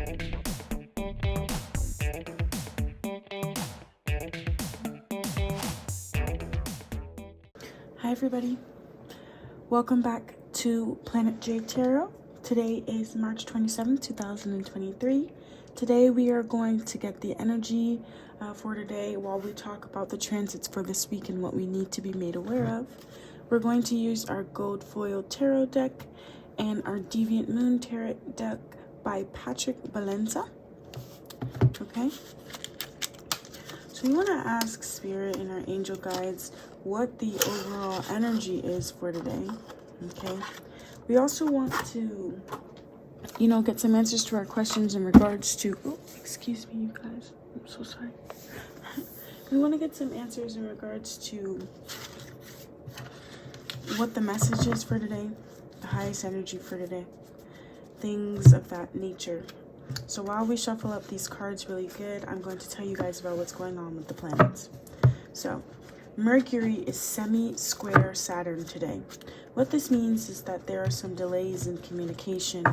Hi everybody, welcome back to Planet J Tarot. Today is March 27th, 2023. Today we are going to get the energy for today while we talk about the transits for this week and what we need to be made aware of. We're going to use our gold foil tarot deck and our Deviant Moon tarot deck by Patrick Valenza. Okay, so we want to ask Spirit and our angel guides what the overall energy is for today. Okay, we also want to, get some answers to our questions in regards to, excuse me, you guys, I'm so sorry. We want to get some answers in regards to what the message is for today, the highest energy for today, things of that nature. So while we shuffle up these cards really good, I'm going to tell you guys about what's going on with the planets. So Mercury is semi-square Saturn today. What this means is that there are some delays in communication,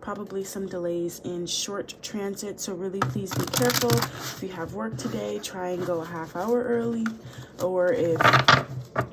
probably some delays in short transit. So really please be careful. If you have work today, try and go a half hour early. Or if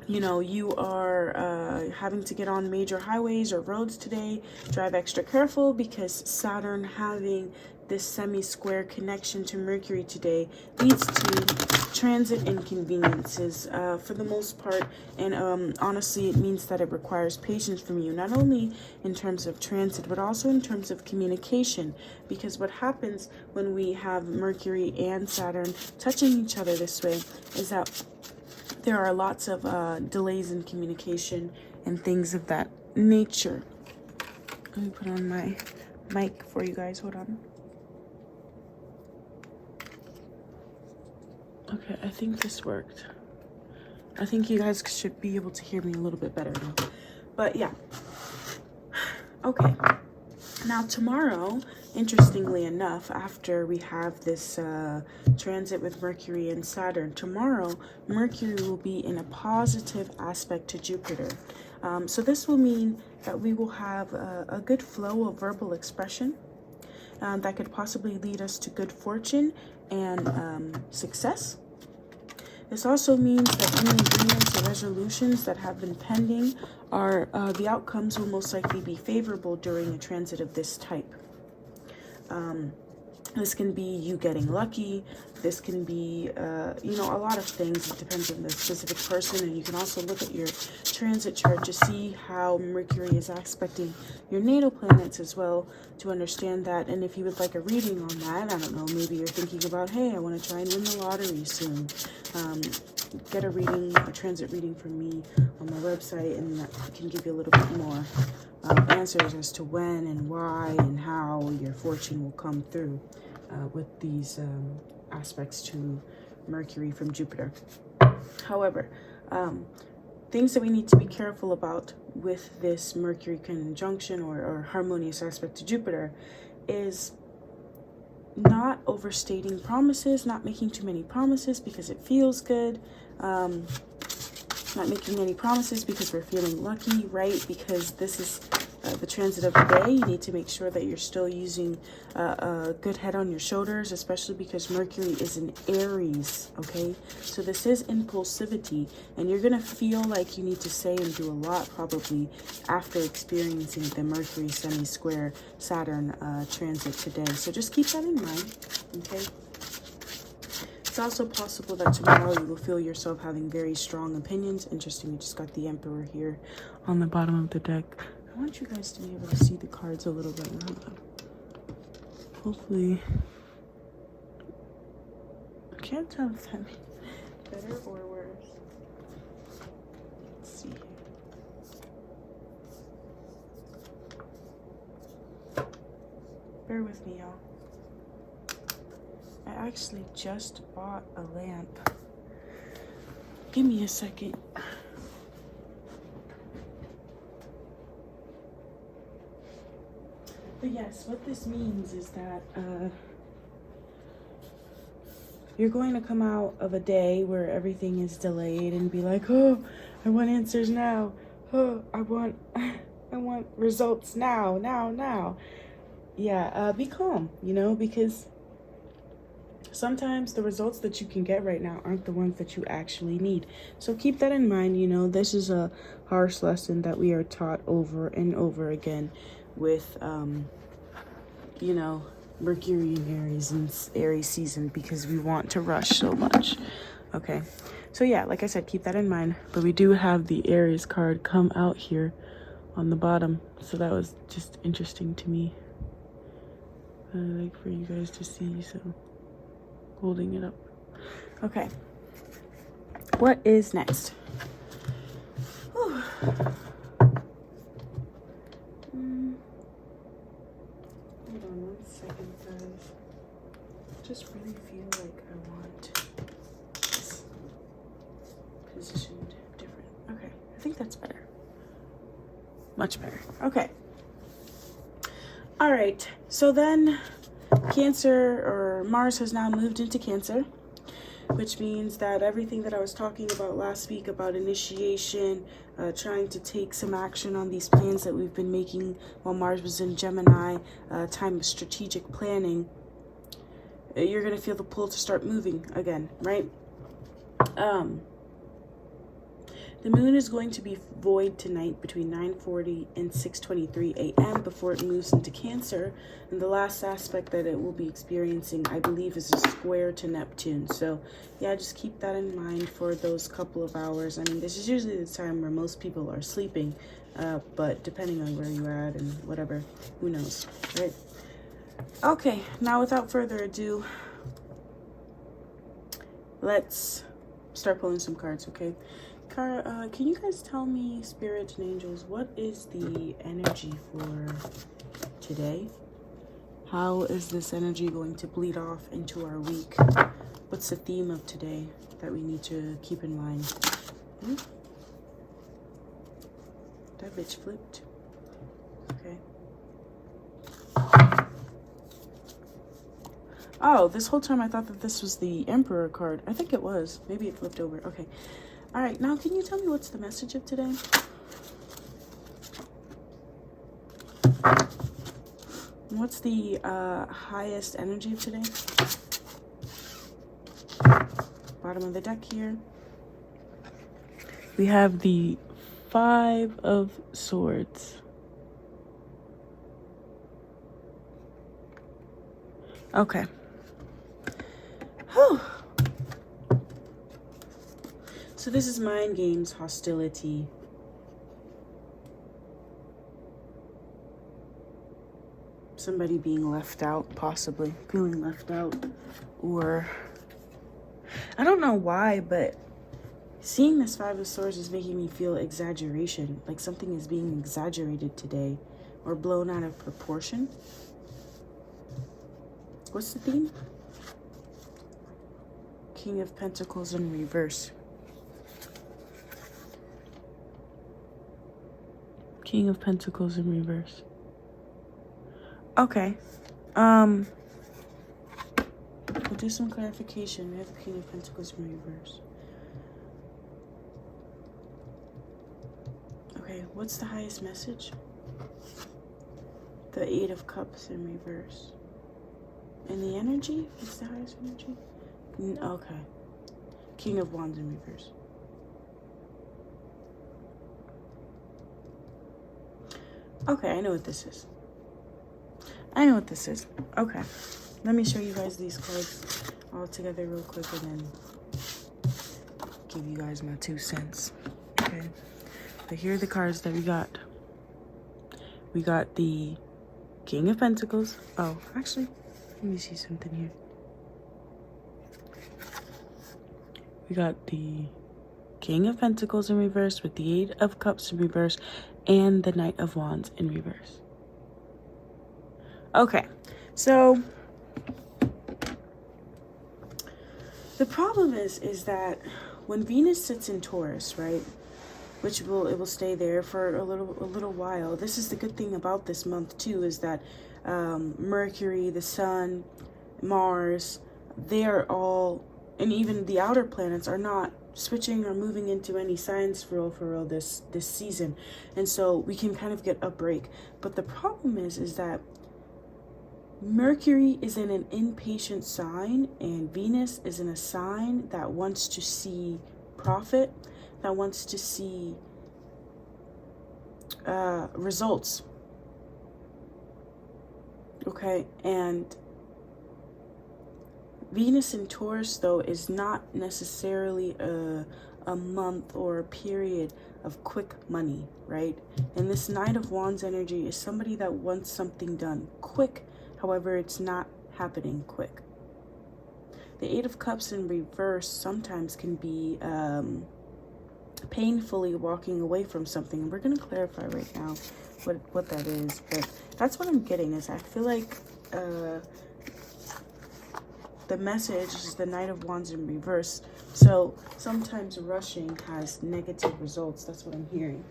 you are having to get on major highways or roads today, drive extra careful, because Saturn having this semi-square connection to Mercury today leads to transit inconveniences for the most part. And honestly, it means that it requires patience from you, not only in terms of transit, but also in terms of communication. Because what happens when we have Mercury and Saturn touching each other this way is that there are lots of delays in communication and things of that nature. Let me put on my mic for you guys. Hold on. Okay, I think this worked. I think you guys should be able to hear me a little bit better now. But yeah. Okay. Now tomorrow, interestingly enough, after we have this transit with Mercury and Saturn, tomorrow Mercury will be in a positive aspect to Jupiter. So this will mean that we will have a good flow of verbal expression that could possibly lead us to good fortune and success. This also means that any agreements or resolutions that have been pending are the outcomes will most likely be favorable during a transit of this type. This can be you getting lucky. This can be, a lot of things. It depends on the specific person. And you can also look at your transit chart to see how Mercury is aspecting your natal planets as well, to understand that. And if you would like a reading on that, I don't know, maybe you're thinking about, hey, I want to try and win the lottery soon. Get a reading, a transit reading from me on my website, and that can give you a little bit more answers as to when and why and how your fortune will come through with these aspects to Mercury from Jupiter. However, things that we need to be careful about with this Mercury conjunction or harmonious aspect to Jupiter is not overstating promises, not making too many promises because it feels good, not making any promises because we're feeling lucky, right? Because this is the transit of the day. You need to make sure that you're still using a good head on your shoulders, especially because Mercury is in Aries, okay? So this is impulsivity, and you're going to feel like you need to say and do a lot probably after experiencing the Mercury semi-square Saturn transit today. So just keep that in mind, okay? It's also possible that tomorrow you will feel yourself having very strong opinions. Interesting, we just got the Emperor here on the bottom of the deck. I want you guys to be able to see the cards a little bit more. Hopefully, I can't tell if that means better or worse. Let's see here. Bear with me, y'all. I actually just bought a lamp. Give me a second. But yes, what this means is that you're going to come out of a day where everything is delayed and be like, oh, I want answers now. Oh, I want results now. yeah, be calm, you know, because sometimes the results that you can get right now aren't the ones that you actually need. So keep that in mind. You know, this is a harsh lesson that we are taught over and over again with, you know, Mercury in Aries and Aries season, because we want to rush so much. Okay. So yeah, like I said, keep that in mind. But we do have the Aries card come out here on the bottom. So that was just interesting to me. I like for you guys to see, so holding it up. Okay. What is next? Hold on 1 second, guys. Just really feel like I want this positioned different. Okay, I think that's better. Much better. Okay. All right. So then Cancer, or Mars, has now moved into Cancer, which means that everything that I was talking about last week about initiation, trying to take some action on these plans that we've been making while Mars was in Gemini, time of strategic planning, you're going to feel the pull to start moving again, right? The moon is going to be void tonight between 9:40 and 6:23 a.m. before it moves into Cancer. And the last aspect that it will be experiencing, I believe, is a square to Neptune. So, yeah, just keep that in mind for those couple of hours. I mean, this is usually the time where most people are sleeping, but depending on where you're at and whatever, who knows, right? Okay, now without further ado, let's start pulling some cards, okay? Can you guys tell me, spirits and angels, what is the energy for today? How is this energy going to bleed off into our week? What's the theme of today that we need to keep in mind? That bitch flipped. Okay. Oh, this whole time I thought that this was the Emperor card. I think it was. Maybe it flipped over. Okay. All right, now can you tell me what's the message of today? What's the highest energy of today? Bottom of the deck here. We have the 5 of Swords. Okay. Whew. So this is mind games, hostility. Somebody being left out, possibly. Feeling left out. Or, I don't know why, but seeing this 5 of Swords is making me feel exaggeration. Like something is being exaggerated today. Or blown out of proportion. What's the theme? King of Pentacles in reverse. King of Pentacles in reverse. Okay. We'll do some clarification. We have the King of Pentacles in reverse. Okay, what's the highest message? The 8 of Cups in reverse. And the energy? What's the highest energy? Okay. King of Wands in reverse. Okay, I know what this is. I know what this is. Okay. Let me show you guys these cards all together real quick and then give you guys my 2 cents. Okay. So here are the cards that we got. We got the King of Pentacles. Oh, actually, let me see something here. We got the King of Pentacles in reverse with the 8 of Cups in reverse and the Knight of Wands in reverse. Okay, so the problem is that when Venus sits in Taurus, right, which it will stay there for a little while. This is the good thing about this month too, is that Mercury, the Sun, Mars, they are all, and even the outer planets are not switching or moving into any signs for real this season, and so we can kind of get a break. But the problem is that Mercury is in an impatient sign, and Venus is in a sign that wants to see profit, that wants to see results. Okay, and Venus in Taurus, though, is not necessarily a month or a period of quick money, right? And this Knight of Wands energy is somebody that wants something done quick. However, it's not happening quick. The Eight of Cups in reverse sometimes can be painfully walking away from something. And we're going to clarify right now what that is. But that's what I'm getting, is I feel like the message is the Knight of Wands in reverse. So sometimes rushing has negative results. That's what I'm hearing.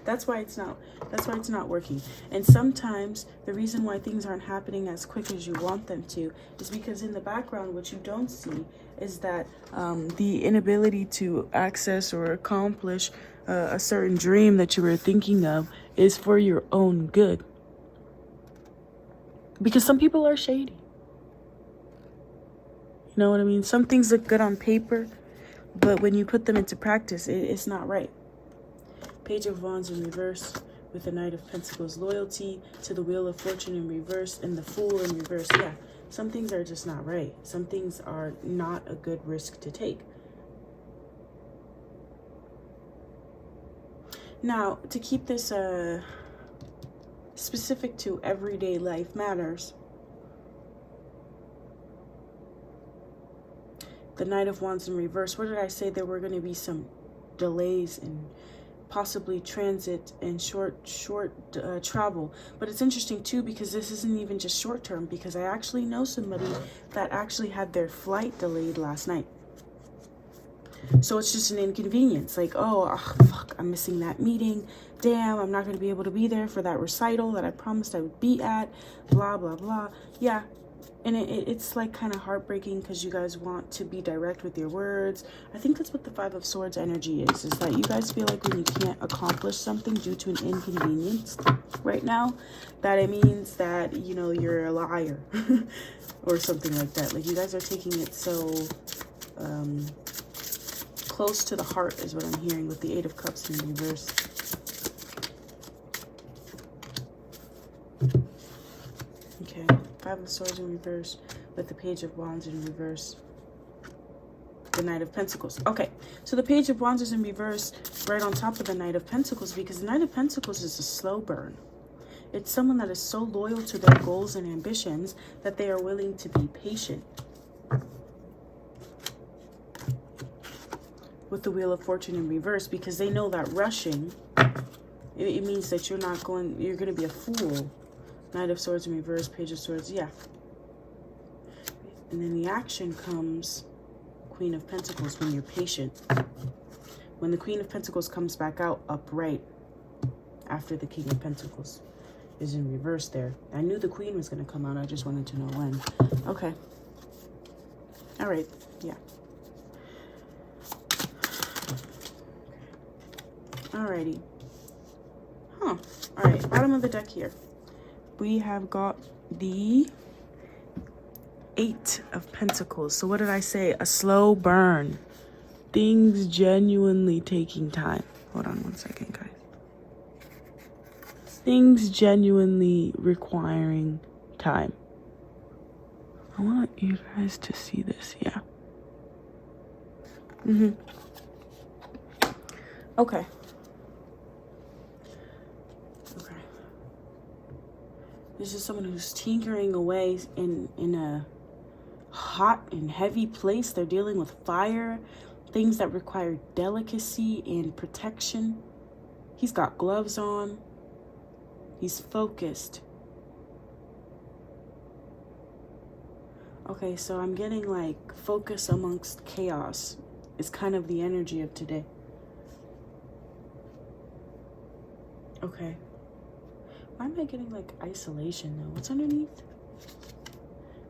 That's why it's not working. And sometimes the reason why things aren't happening as quick as you want them to is because in the background, what you don't see is that the inability to access or accomplish a certain dream that you were thinking of is for your own good. Because some people are shady. You know what I mean? Some things look good on paper, but when you put them into practice, it's not right. Page of Wands in reverse with the Knight of Pentacles. Loyalty to the Wheel of Fortune in reverse and the Fool in reverse. Yeah, some things are just not right. Some things are not a good risk to take. Now, to keep this specific to everyday life matters, the Knight of Wands in reverse, what did I say? There were going to be some delays in possibly transit and short travel. But it's interesting too, because this isn't even just short term, because I actually know somebody that actually had their flight delayed last night. So it's just an inconvenience, like, oh fuck, I'm missing that meeting, damn, I'm not going to be able to be there for that recital that I promised I would be at, blah blah blah. Yeah. And it's like kind of heartbreaking, because you guys want to be direct with your words. I think that's what the Five of Swords energy is that you guys feel like when you can't accomplish something due to an inconvenience right now, that it means that, you know, you're a liar or something like that. Like, you guys are taking it so close to the heart is what I'm hearing with the Eight of Cups in reverse. Okay. Five of Swords in reverse with the Page of Wands in reverse. The Knight of Pentacles. Okay, so the Page of Wands is in reverse right on top of the Knight of Pentacles, because the Knight of Pentacles is a slow burn. It's someone that is so loyal to their goals and ambitions that they are willing to be patient. With the Wheel of Fortune in reverse, because they know that rushing, it means that you're going to be a fool. Knight of Swords in reverse, Page of Swords, yeah. And then the action comes Queen of Pentacles when you're patient. When the Queen of Pentacles comes back out upright after the King of Pentacles is in reverse there. I knew the Queen was going to come out. I just wanted to know when. Okay. All right. Yeah. Alrighty. Huh. All right. Bottom of the deck here. We have got the Eight of Pentacles. So what did I say? A slow burn. Things genuinely taking time. Hold on one second, guys. Things genuinely requiring time. I want you guys to see this. Yeah. Okay. This is someone who's tinkering away in a hot and heavy place. They're dealing with fire, things that require delicacy and protection. He's got gloves on. He's focused. Okay, so I'm getting like focus amongst chaos is kind of the energy of today. Okay. Why am I getting like isolation though? What's underneath?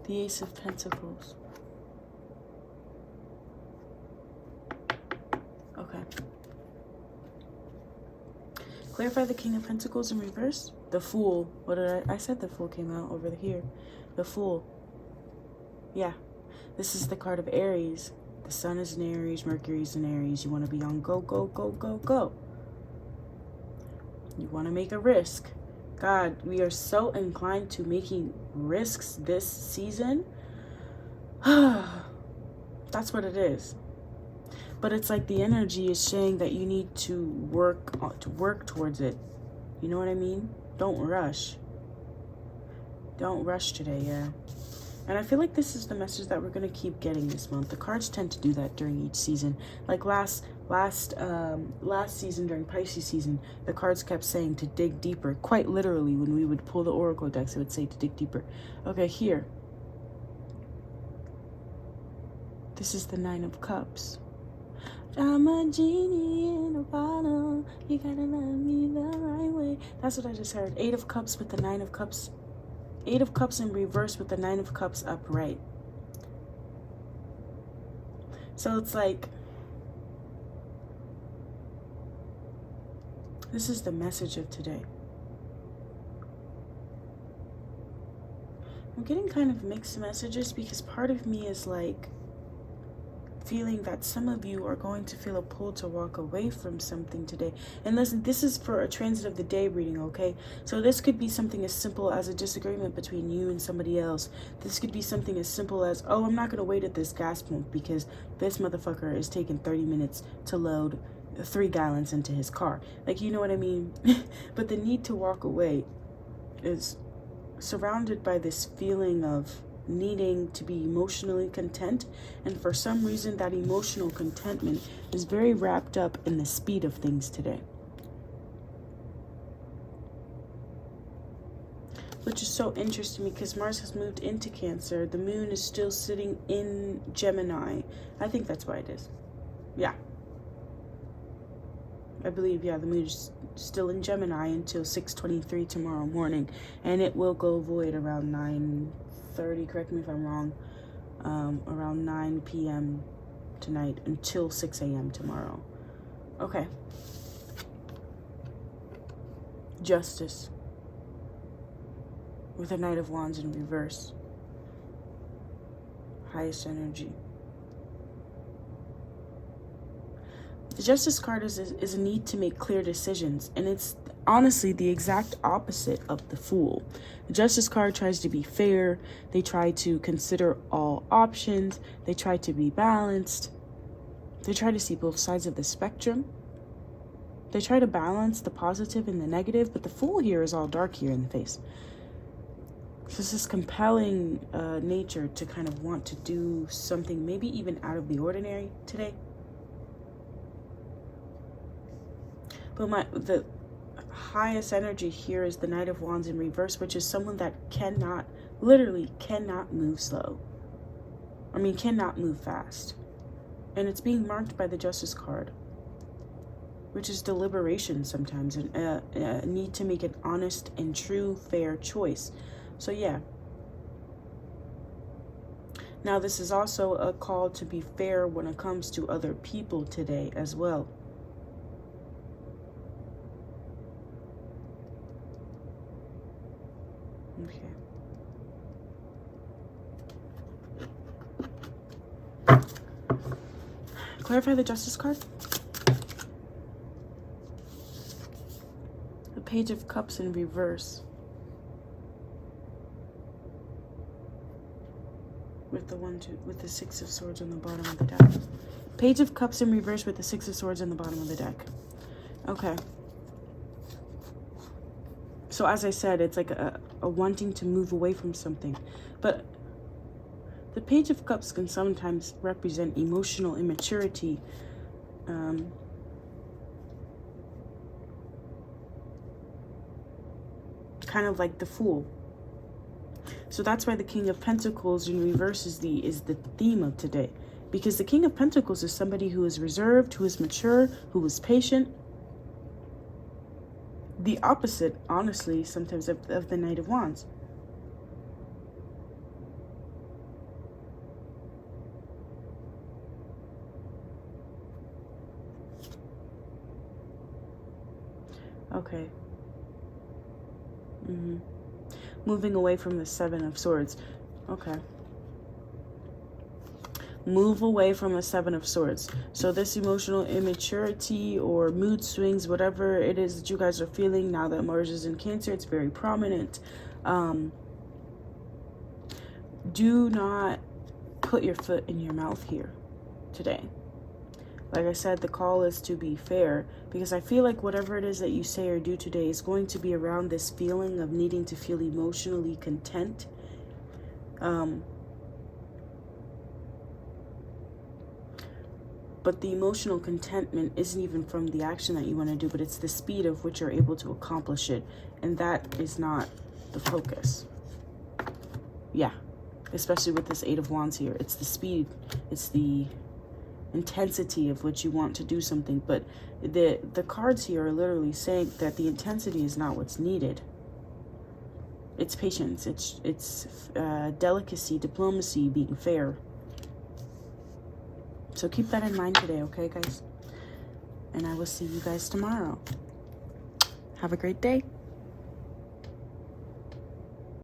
The Ace of Pentacles. Okay. Clarify the King of Pentacles in reverse. The Fool. What did I said the Fool came out over here. The Fool. Yeah. This is the card of Aries. The Sun is in Aries. Mercury is in Aries. You want to be on go, go, go, go, go. You want to make a risk. God, we are so inclined to making risks this season. That's what it is. But it's like the energy is saying that you need to work towards it. You know what I mean? Don't rush. Don't rush today, yeah. And I feel like this is the message that we're going to keep getting this month. The cards tend to do that during each season. Like last season, during Pisces season, the cards kept saying to dig deeper. Quite literally, when we would pull the oracle decks, it would say to dig deeper. Okay, here. This is the Nine of Cups. I'm a genie in a bottle. You gotta love me the right way. That's what I just heard. Eight of Cups with the Nine of Cups. Eight of Cups in reverse with the Nine of Cups upright. So it's like, this is the message of today. I'm getting kind of mixed messages because part of me is like feeling that some of you are going to feel a pull to walk away from something today. And listen, this is for a transit of the day reading, okay? So this could be something as simple as a disagreement between you and somebody else. This could be something as simple as, oh, I'm not going to wait at this gas pump because this motherfucker is taking 30 minutes to load 3 gallons into his car. Like, you know what I mean? But the need to walk away is surrounded by this feeling of needing to be emotionally content, and for some reason that emotional contentment is very wrapped up in the speed of things today, which is so interesting because Mars has moved into Cancer. The moon is still sitting in Gemini. I think that's why it is. Yeah, I believe, yeah, the moon is still in Gemini until 6:23 tomorrow morning, and it will go void around 9:30, correct me if I'm wrong, around 9 p.m. tonight until 6 a.m. tomorrow. Okay. Justice with the Knight of Wands in reverse. Highest energy. The Justice card is a need to make clear decisions, and it's honestly the exact opposite of the Fool. The Justice card tries to be fair. They try to consider all options. They try to be balanced. They try to see both sides of the spectrum. They try to balance the positive and the negative, but the Fool here is all dark here in the face. So it's this compelling nature to kind of want to do something maybe even out of the ordinary today. But the highest energy here is the Knight of Wands in reverse, which is someone that literally cannot move slow. I mean, cannot move fast. And it's being marked by the Justice card, which is deliberation sometimes, and a need to make an honest and true, fair choice. So yeah. Now this is also a call to be fair when it comes to other people today as well. Okay. Clarify the Justice card. The Page of Cups in reverse. With the Six of Swords on the bottom of the deck. Page of Cups in reverse with the Six of Swords on the bottom of the deck. Okay. So as I said, it's like a wanting to move away from something. But the Page of Cups can sometimes represent emotional immaturity. Kind of like the Fool. So that's why the King of Pentacles in reverse is the theme of today. Because the King of Pentacles is somebody who is reserved, who is mature, who is patient. The opposite, honestly, sometimes of the Knight of Wands. Okay. Moving away from the Seven of Swords. Okay. Move away from the Seven of Swords. So this emotional immaturity or mood swings, whatever it is that you guys are feeling now that Mars is in Cancer, it's very prominent. Do not put your foot in your mouth here today. Like I said, the call is to be fair, because I feel like whatever it is that you say or do today is going to be around this feeling of needing to feel emotionally content. But the emotional contentment isn't even from the action that you want to do, but it's the speed of which you're able to accomplish it. And that is not the focus. Yeah, especially with this Eight of Wands here. It's the speed, it's the intensity of which you want to do something. But the cards here are literally saying that the intensity is not what's needed. It's patience, it's delicacy, diplomacy, being fair. So keep that in mind today, okay, guys? And I will see you guys tomorrow. Have a great day.